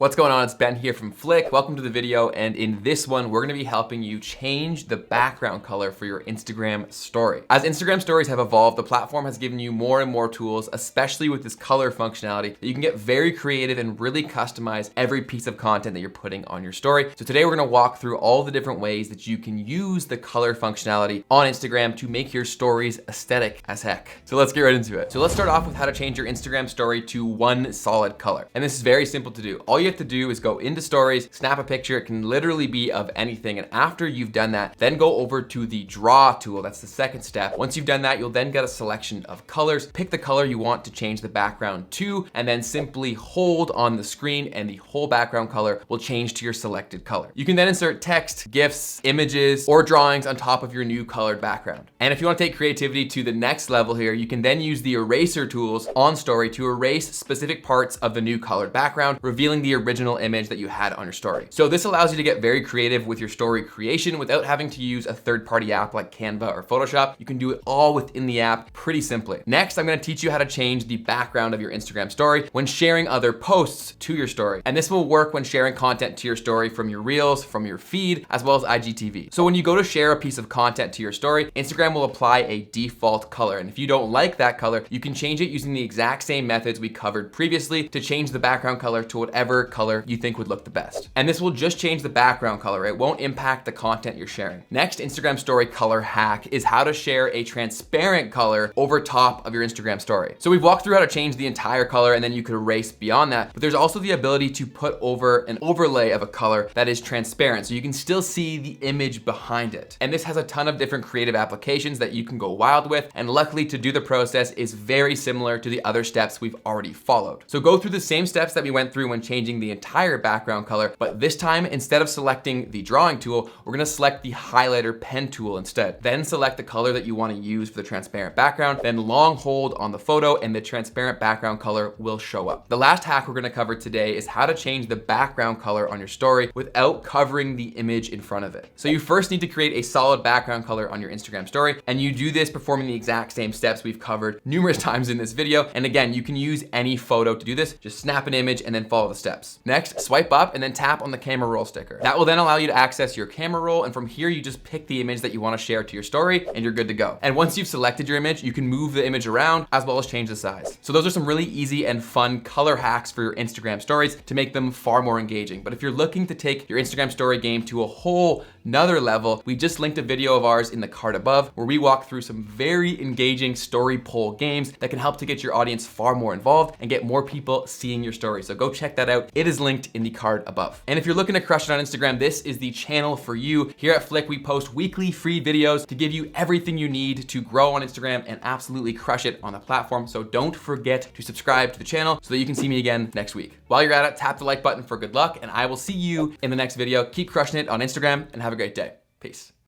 What's going on? It's Ben here from Flick. Welcome to the video, and in this one, we're gonna be helping you change the background color for your Instagram story. As Instagram stories have evolved, the platform has given you more and more tools, especially with this color functionality, that you can get very creative and really customize every piece of content that you're putting on your story. So today we're gonna walk through all the different ways that you can use the color functionality on Instagram to make your stories aesthetic as heck. So let's get right into it. So let's start off with how to change your Instagram story to one solid color. And this is very simple to do. All you have to do is go into stories, snap a picture. It can literally be of anything. And after you've done that, then go over to the draw tool. That's the second step. Once you've done that, you'll then get a selection of colors. Pick the color you want to change the background to, and then simply hold on the screen and the whole background color will change to your selected color. You can then insert text, GIFs, images, or drawings on top of your new colored background. And if you want to take creativity to the next level here, you can then use the eraser tools on story to erase specific parts of the new colored background, revealing the original image that you had on your story. So this allows you to get very creative with your story creation without having to use a third-party app like Canva or Photoshop. You can do it all within the app pretty simply. Next, I'm gonna teach you how to change the background of your Instagram story when sharing other posts to your story. And this will work when sharing content to your story from your Reels, from your feed, as well as IGTV. So when you go to share a piece of content to your story, Instagram will apply a default color. And if you don't like that color, you can change it using the exact same methods we covered previously to change the background color to whatever color you think would look the best. And this will just change the background color. It won't impact the content you're sharing. Next Instagram story color hack is how to share a transparent color over top of your Instagram story. So we've walked through how to change the entire color and then you could erase beyond that, but there's also the ability to put over an overlay of a color that is transparent so you can still see the image behind it. And this has a ton of different creative applications that you can go wild with, and luckily to do the process is very similar to the other steps we've already followed. So go through the same steps that we went through when changing the entire background color, but this time instead of selecting the drawing tool, we're gonna select the highlighter pen tool instead. Then select the color that you wanna use for the transparent background, then long hold on the photo and the transparent background color will show up. The last hack we're gonna cover today is how to change the background color on your story without covering the image in front of it. So you first need to create a solid background color on your Instagram story, and you do this performing the exact same steps we've covered numerous times in this video. And again, you can use any photo to do this. Just snap an image and then follow the steps. Next, swipe up and then tap on the camera roll sticker. That will then allow you to access your camera roll, and from here you just pick the image that you want to share to your story and you're good to go. And once you've selected your image, you can move the image around as well as change the size. So those are some really easy and fun color hacks for your Instagram stories to make them far more engaging. But if you're looking to take your Instagram story game to a whole another level, we just linked a video of ours in the card above where we walk through some very engaging story poll games that can help to get your audience far more involved and get more people seeing your story. So go check that out. It is linked in the card above. And if you're looking to crush it on Instagram, this is the channel for you. Here at Flick, we post weekly free videos to give you everything you need to grow on Instagram and absolutely crush it on the platform. So don't forget to subscribe to the channel so that you can see me again next week. While you're at it, tap the like button for good luck, and I will see you in the next video. Keep crushing it on Instagram and have a great day. Peace.